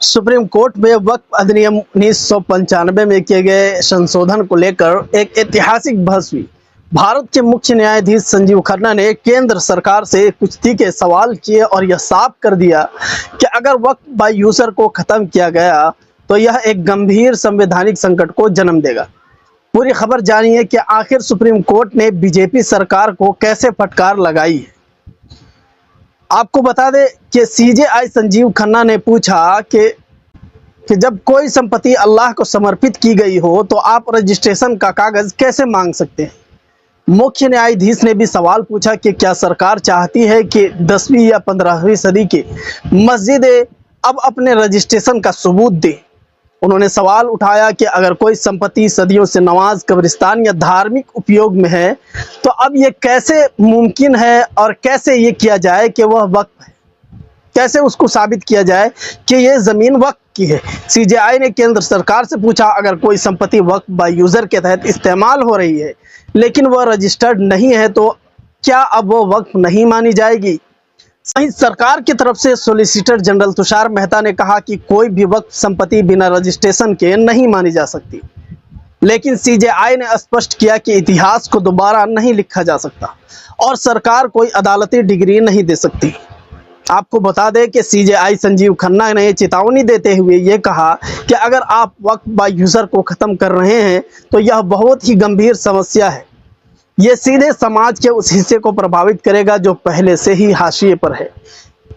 Supreme court में वक्फ अधिनियम 1995 में किए गए संशोधन को लेकर एक ऐतिहासिक बहस हुई। भारत के मुख्य न्यायाधीश संजीव खन्ना ने केंद्र सरकार से कुछ तीखे सवाल किए और यह साफ कर दिया कि अगर वक्फ बाय यूजर को खत्म किया गया तो यह एक गंभीर संवैधानिक संकट को जन्म देगा। पूरी खबर जानिए कि आखिर सुप्रीम कोर्ट ने बीजेपी सरकार को कैसे फटकार लगाई है। आपको बता दें कि सीजेआई संजीव खन्ना ने पूछा कि जब कोई संपत्ति अल्लाह को समर्पित की गई हो तो आप रजिस्ट्रेशन का कागज कैसे मांग सकते हैं। मुख्य न्यायाधीश ने भी सवाल पूछा कि क्या सरकार चाहती है कि 10वीं या 15वीं सदी के मस्जिदें अब अपने रजिस्ट्रेशन का सबूत दें। उन्होंने सवाल उठाया कि अगर कोई संपत्ति सदियों से नमाज, कब्रिस्तान या धार्मिक उपयोग में है तो अब ये कैसे मुमकिन है और कैसे ये किया जाए कि वह वक्फ है, कैसे उसको साबित किया जाए कि ये ज़मीन वक्फ की है। सीजेआई ने केंद्र सरकार से पूछा, अगर कोई संपत्ति वक्फ बाय यूज़र के तहत इस्तेमाल हो रही है लेकिन वह रजिस्टर्ड नहीं है तो क्या अब वो वक्फ नहीं मानी जाएगी। वहीं सरकार की तरफ से सॉलिसिटर जनरल तुषार मेहता ने कहा कि कोई भी वक्फ संपत्ति बिना रजिस्ट्रेशन के नहीं मानी जा सकती, लेकिन सीजेआई ने स्पष्ट किया कि इतिहास को दोबारा नहीं लिखा जा सकता और सरकार कोई अदालती डिग्री नहीं दे सकती। आपको बता दें कि सीजेआई संजीव खन्ना ने चेतावनी देते हुए ये कहा कि अगर आप वक्फ बाय यूज़र को ख़त्म कर रहे हैं तो यह बहुत ही गंभीर समस्या है। ये सीधे समाज के उस हिस्से को प्रभावित करेगा जो पहले से ही हाशिए पर है।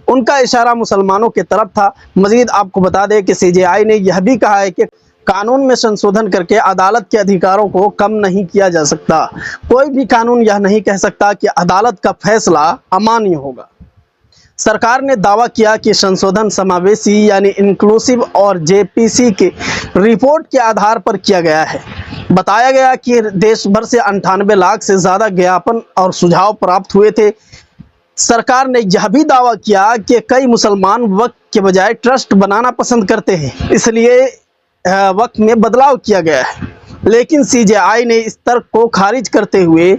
उनका इशारा मुसलमानों की तरफ था। मजीद आपको बता दें कि सीजेआई ने यह भी कहा है कि कानून में संशोधन करके अदालत के अधिकारों को कम नहीं किया जा सकता। कोई भी कानून यह नहीं कह सकता कि अदालत का फैसला अमान्य होगा। सरकार ने दावा किया कि संशोधन समावेशी यानी इंक्लूसिव और जेपीसी के रिपोर्ट के आधार पर किया गया है। बताया गया कि देश भर से 98 लाख से ज़्यादा ज्ञापन और सुझाव प्राप्त हुए थे। सरकार ने यह भी दावा किया कि कई मुसलमान वक्फ के बजाय ट्रस्ट बनाना पसंद करते हैं, इसलिए वक्फ में बदलाव किया गया है। लेकिन सीजेआई ने इस तर्क को खारिज करते हुए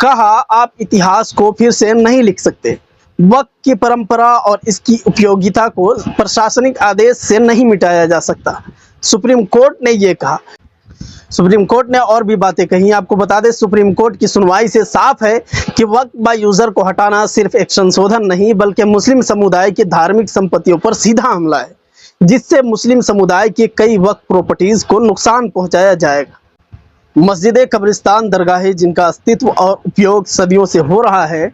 कहा, आप इतिहास को फिर से नहीं लिख सकते। वक्फ की परंपरा और इसकी उपयोगिता को प्रशासनिक आदेश से नहीं मिटाया जा सकता। सुप्रीम कोर्ट ने ये कहा। सुप्रीम कोर्ट ने और भी बातें कही। आपको बता दें, सुप्रीम कोर्ट की सुनवाई से साफ है कि वक्फ बाय यूज़र को हटाना सिर्फ एक संशोधन नहीं बल्कि मुस्लिम समुदाय की धार्मिक संपत्तियों पर सीधा हमला है, जिससे मुस्लिम समुदाय की कई वक्फ प्रॉपर्टीज को नुकसान पहुंचाया जाएगा। मस्जिदें, कब्रिस्तान, दरगाहें जिनका अस्तित्व और उपयोग सदियों से हो रहा है,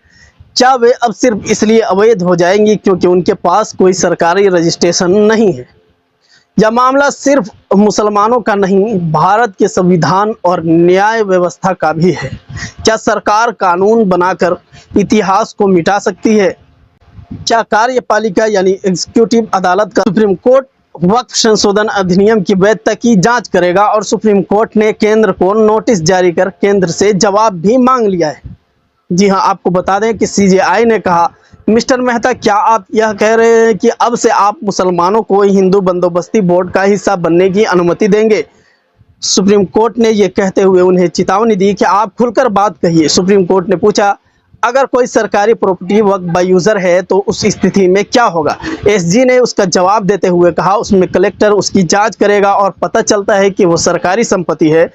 क्या वे अब सिर्फ इसलिए अवैध हो जाएंगी क्योंकि उनके पास कोई सरकारी रजिस्ट्रेशन नहीं है। यह मामला सिर्फ मुसलमानों का नहीं, भारत के संविधान और न्याय व्यवस्था का भी है। क्या सरकार कानून बनाकर इतिहास को मिटा सकती है? क्या कार्यपालिका यानी एग्जीक्यूटिव अदालत का सुप्रीम कोर्ट वक्फ संशोधन अधिनियम की वैधता की जांच करेगा? और सुप्रीम कोर्ट ने केंद्र को नोटिस जारी कर केंद्र से जवाब भी मांग लिया है। जी हाँ, आपको बता दें कि सीजेआई ने कहा, मिस्टर मेहता, क्या आप यह कह रहे हैं कि अब से आप मुसलमानों को हिंदू बंदोबस्ती बोर्ड का हिस्सा बनने की अनुमति देंगे? सुप्रीम कोर्ट ने यह कहते हुए उन्हें चेतावनी दी कि आप खुलकर बात कहिए। सुप्रीम कोर्ट ने पूछा, अगर कोई सरकारी प्रॉपर्टी वक्फ बाय यूज़र है तो उस स्थिति में क्या होगा? एसजी ने उसका जवाब देते हुए कहा, उसमें कलेक्टर उसकी जाँच करेगा और पता चलता है कि वो सरकारी संपत्ति है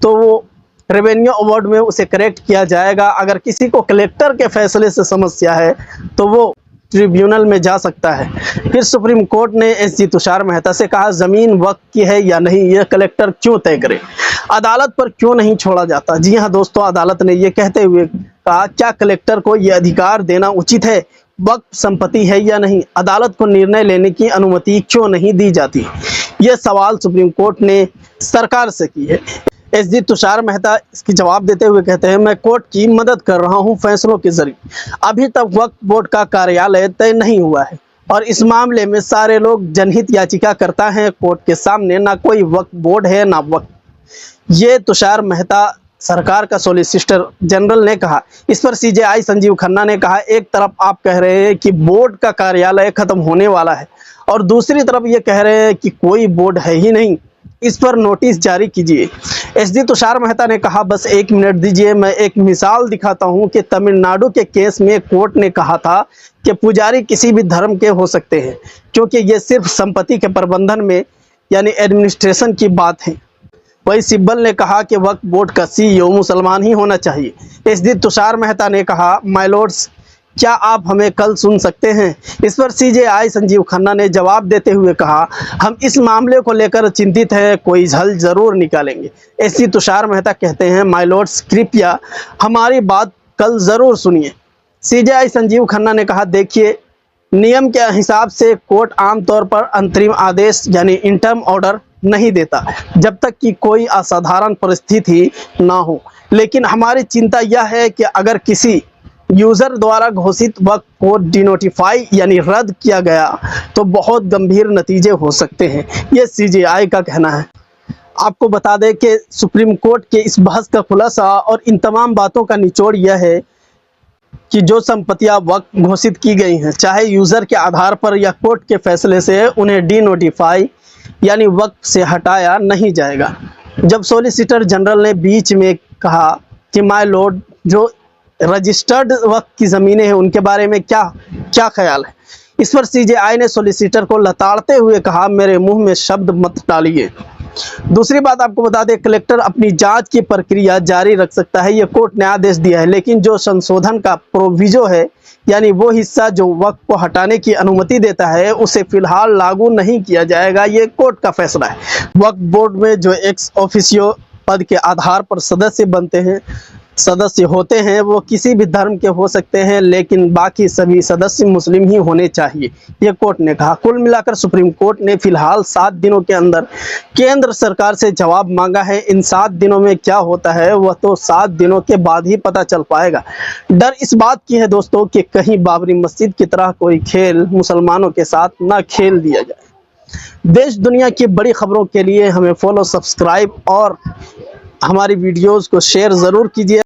तो वो रेवेन्यू अवार्ड में उसे करेक्ट किया जाएगा। अगर किसी को कलेक्टर के फैसले से समस्या है तो वो ट्रिब्यूनल में जा सकता है। फिर सुप्रीम कोर्ट ने एसजी तुषार मेहता से कहा, ज़मीन वक्फ की है या नहीं यह कलेक्टर क्यों तय करे, अदालत पर क्यों नहीं छोड़ा जाता? जी हाँ दोस्तों, अदालत ने ये कहते हुए कहा, क्या कलेक्टर को ये अधिकार देना उचित है? वक्फ संपत्ति है या नहीं, अदालत को निर्णय लेने की अनुमति क्यों नहीं दी जाती? ये सवाल सुप्रीम कोर्ट ने सरकार से की है। एसजी तुषार मेहता इसकी जवाब देते हुए कहते हैं, मैं कोर्ट की मदद कर रहा हूं फैसलों के जरिए। अभी तक वक्फ बोर्ड का कार्यालय तय नहीं हुआ है और इस मामले में सारे लोग जनहित याचिका करता है कोर्ट के सामने। ना कोई वक्फ बोर्ड है ना वक्फ। ये तुषार मेहता सरकार का सॉलिसिटर जनरल ने कहा। इस पर सीजेआई संजीव खन्ना ने कहा, एक तरफ आप कह रहे हैं कि बोर्ड का कार्यालय खत्म होने वाला है और दूसरी तरफ ये कह रहे हैं कि कोई बोर्ड है ही नहीं। इस पर नोटिस जारी कीजिए। एसडी तुषार मेहता ने कहा, बस 1 मिनट दीजिए, मैं एक मिसाल दिखाता हूं कि तमिलनाडु के केस में कोर्ट ने कहा था कि पुजारी किसी भी धर्म के हो सकते हैं, क्योंकि ये सिर्फ संपत्ति के प्रबंधन में यानी एडमिनिस्ट्रेशन की बात है। वही सिब्बल ने कहा कि वक्फ बोर्ड का सीईओ मुसलमान ही होना चाहिए। एसडी तुषार मेहता ने कहा, माय लॉर्ड्स, क्या आप हमें कल सुन सकते हैं? इस पर सीजेआई संजीव खन्ना ने जवाब देते हुए कहा, हम इस मामले को लेकर चिंतित हैं, कोई हल जरूर निकालेंगे। एसडी तुषार मेहता कहते हैं, माय लॉर्ड्स, कृपया हमारी बात कल जरूर सुनिए। सीजेआई संजीव खन्ना ने कहा, देखिए, नियम के हिसाब से कोर्ट आमतौर पर अंतरिम आदेश यानी इंटर्म ऑर्डर नहीं देता जब तक कि कोई असाधारण परिस्थिति ना हो, लेकिन हमारी चिंता यह है कि अगर किसी यूजर द्वारा घोषित वक्फ को डिनोटिफाई यानी रद्द किया गया तो बहुत गंभीर नतीजे हो सकते हैं, ये सीजेआई का कहना है। आपको बता दें कि सुप्रीम कोर्ट के इस बहस का खुलासा और इन तमाम बातों का निचोड़ यह है कि जो संपत्तियां वक्फ घोषित की गई हैं, चाहे यूजर के आधार पर या कोर्ट के फैसले से, उन्हें डिनोटिफाई यानी वक्फ से हटाया नहीं जाएगा। जब सॉलिसिटर जनरल ने बीच में कहा कि माय लॉर्ड, जो रजिस्टर्ड वक्फ की ज़मीनें हैं उनके बारे में क्या ख्याल है? इस पर सीजेआई ने सॉलिसिटर को लताड़ते हुए कहा, मेरे मुंह में शब्द मत डालिए। दूसरी बात आपको बता दें, कलेक्टर अपनी जांच की प्रक्रिया जारी रख सकता है, ये कोर्ट ने आदेश दिया है, लेकिन जो संशोधन का प्रोविजो है यानी वो हिस्सा जो वक्फ को हटाने की अनुमति देता है, उसे फिलहाल लागू नहीं किया जाएगा, ये कोर्ट का फैसला है। वक्फ बोर्ड में जो एक्स ऑफिशियो पद के आधार पर सदस्य होते हैं वो किसी भी धर्म के हो सकते हैं, लेकिन बाकी सभी सदस्य मुस्लिम ही होने चाहिए, ये कोर्ट ने कहा। कुल मिलाकर सुप्रीम कोर्ट ने फिलहाल 7 दिनों के अंदर केंद्र सरकार से जवाब मांगा है। इन 7 दिनों में क्या होता है वह तो 7 दिनों के बाद ही पता चल पाएगा। डर इस बात की है दोस्तों कि कहीं बाबरी मस्जिद की तरह कोई खेल मुसलमानों के साथ ना खेल दिया जाए। देश दुनिया की बड़ी खबरों के लिए हमें फॉलो, सब्सक्राइब और हमारी वीडियोस को शेयर ज़रूर कीजिए।